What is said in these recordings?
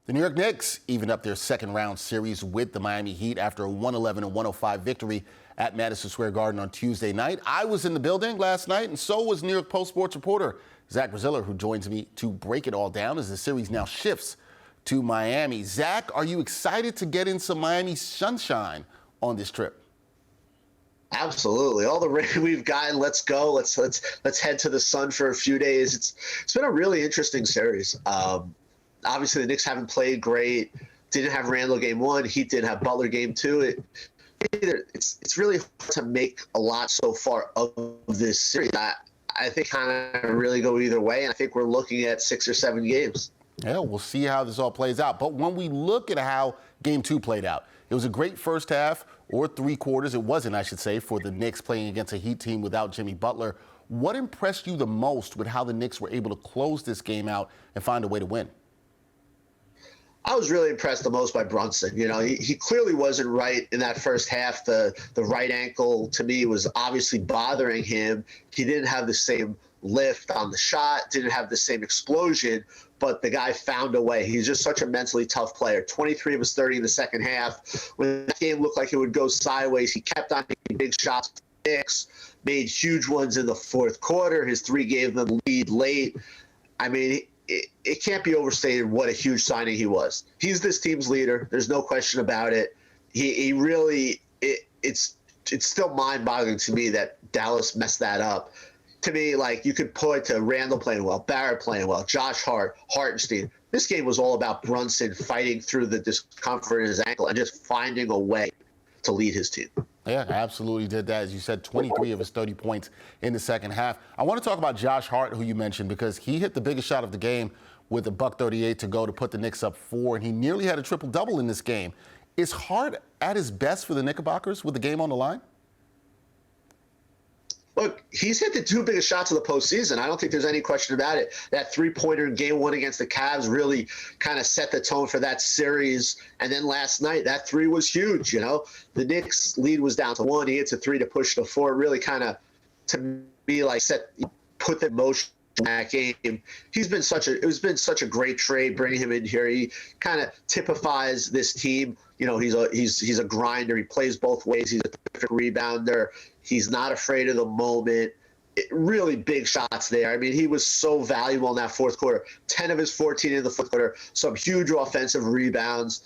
The New York Knicks evened up their second-round series with the Miami Heat after a 111-105 victory at Madison Square Garden on Tuesday night. I was in the building last night, and so was New York Post sports reporter Zach Braziller, who joins me to break it all down as the series now shifts to Miami. Zach, are you excited to get in some Miami sunshine on this trip? Absolutely. All the rain we've gotten, let's go. Let's head to the sun for a few days. It's been a really interesting series. Obviously, the Knicks haven't played great. Didn't have Randle game one. Heat didn't have Butler game two. It's really hard to make a lot so far of this series. I think kind of really go either way, and I think we're looking at 6 or 7 games. Yeah, we'll see how this all plays out. But when we look at how game two played out, it was a great first half, or 3 quarters. It wasn't, I should say, for the Knicks playing against a Heat team without Jimmy Butler. What impressed you the most with how the Knicks were able to close this game out and find a way to win? I was really impressed the most by Brunson. You know, he clearly wasn't right in that first half. The right ankle, to me, was obviously bothering him. He didn't have the same lift on the shot, didn't have the same explosion, but the guy found a way. He's just such a mentally tough player. 23 of his 30 in the second half. When the game looked like it would go sideways, he kept on making big shots. Knicks made huge ones in the fourth quarter. His 3 gave them the lead late. I mean, it can't be overstated what a huge signing he was. He's this team's leader. There's no question about it. He really, it's still mind-boggling to me that Dallas messed that up. To me, like, you could point to Randle playing well, Barrett playing well, Josh Hart, Hartenstein. This game was all about Brunson fighting through the discomfort in his ankle and just finding a way to lead his team. Yeah, absolutely did that. As you said, 23 of his 30 points in the second half. I want to talk about Josh Hart, who you mentioned, because he hit the biggest shot of the game with a $138 to go to put the Knicks up 4, and he nearly had a triple-double in this game. Is Hart at his best for the Knickerbockers with the game on the line? Look, he's hit the 2 biggest shots of the postseason. I don't think there's any question about it. That 3-pointer in game 1 against the Cavs really kind of set the tone for that series. And then last night, that 3 was huge, you know. The Knicks lead was down to 1. He hits a 3 to push to 4. Really kind of, to me, like, put the motion in that game. It has been such a great trade bringing him in here. He kind of typifies this team. You know, he's a grinder. He plays both ways. He's a perfect rebounder. He's not afraid of the moment. Really big shots there. I mean, he was so valuable in that fourth quarter. 10 of his 14 in the fourth quarter. Some huge offensive rebounds.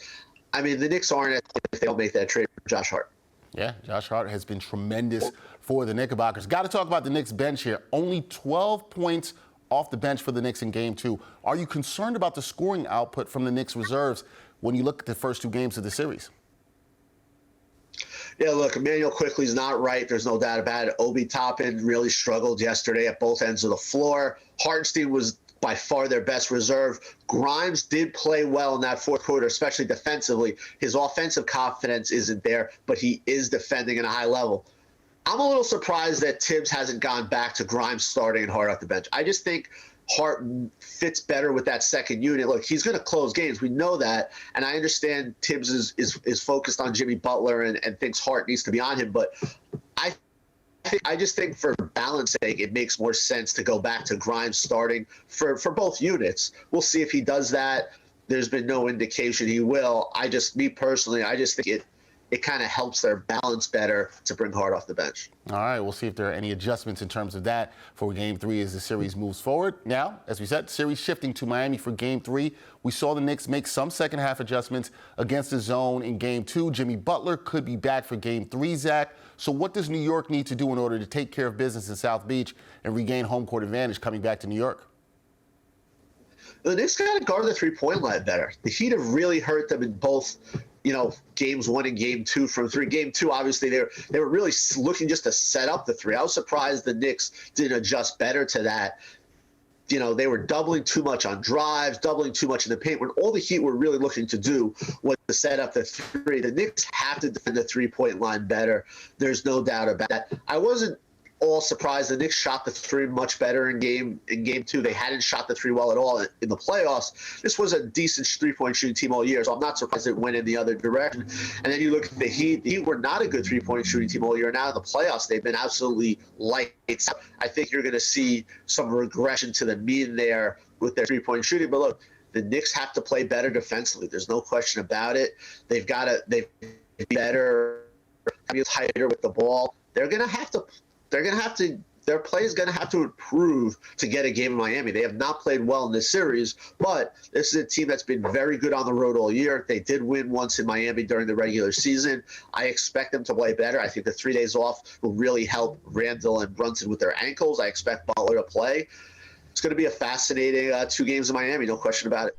I mean, the Knicks aren't at if they don't make that trade for Josh Hart. Yeah, Josh Hart has been tremendous for the Knickerbockers. Got to talk about the Knicks bench here. Only 12 points off the bench for the Knicks in game 2. Are you concerned about the scoring output from the Knicks reserves when you look at the first 2 games of the series? Yeah, look, Emmanuel Quickley's not right. There's no doubt about it. Obi Toppin really struggled yesterday at both ends of the floor. Hartenstein was by far their best reserve. Grimes did play well in that fourth quarter, especially defensively. His offensive confidence isn't there, but he is defending at a high level. I'm a little surprised that Tibbs hasn't gone back to Grimes starting and Hart off the bench. I just think Hart fits better with that second unit. Look, he's going to close games. We know that. And I understand Tibbs is focused on Jimmy Butler and thinks Hart needs to be on him. But I just think for balance sake, it makes more sense to go back to Grimes starting for both units. We'll see if he does that. There's been no indication he will. Me personally, I just think it kind of helps their balance better to bring Hart off the bench. All right, we'll see if there are any adjustments in terms of that for Game 3 as the series moves forward. Now, as we said, series shifting to Miami for Game 3. We saw the Knicks make some second-half adjustments against the zone in Game 2. Jimmy Butler could be back for Game 3, Zach. So what does New York need to do in order to take care of business in South Beach and regain home court advantage coming back to New York? The Knicks got to guard the three-point line better. The Heat have really hurt them in both, games 1 and game 2 from 3. Game 2, obviously, they were really looking just to set up the 3. I was surprised the Knicks didn't adjust better to that. They were doubling too much on drives, doubling too much in the paint, when all the Heat were really looking to do was to set up the 3. The Knicks have to defend the three-point line better. There's no doubt about that. I wasn't all surprised the Knicks shot the 3 much better in game 2. They hadn't shot the 3 well at all in the playoffs. This was a decent three-point shooting team all year, so I'm not surprised it went in the other direction. And then you look at the Heat. The Heat were not a good three-point shooting team all year. Now in the playoffs, they've been absolutely lights out. I think you're going to see some regression to the mean there with their three-point shooting. But look, The Knicks have to play better defensively. There's no question about it. They've be better, be tighter with the ball. Their play is going to have to improve to get a game in Miami. They have not played well in this series, but this is a team that's been very good on the road all year. They did win once in Miami during the regular season. I expect them to play better. I think the 3 days off will really help Randall and Brunson with their ankles. I expect Butler to play. It's going to be a fascinating 2 games in Miami, no question about it.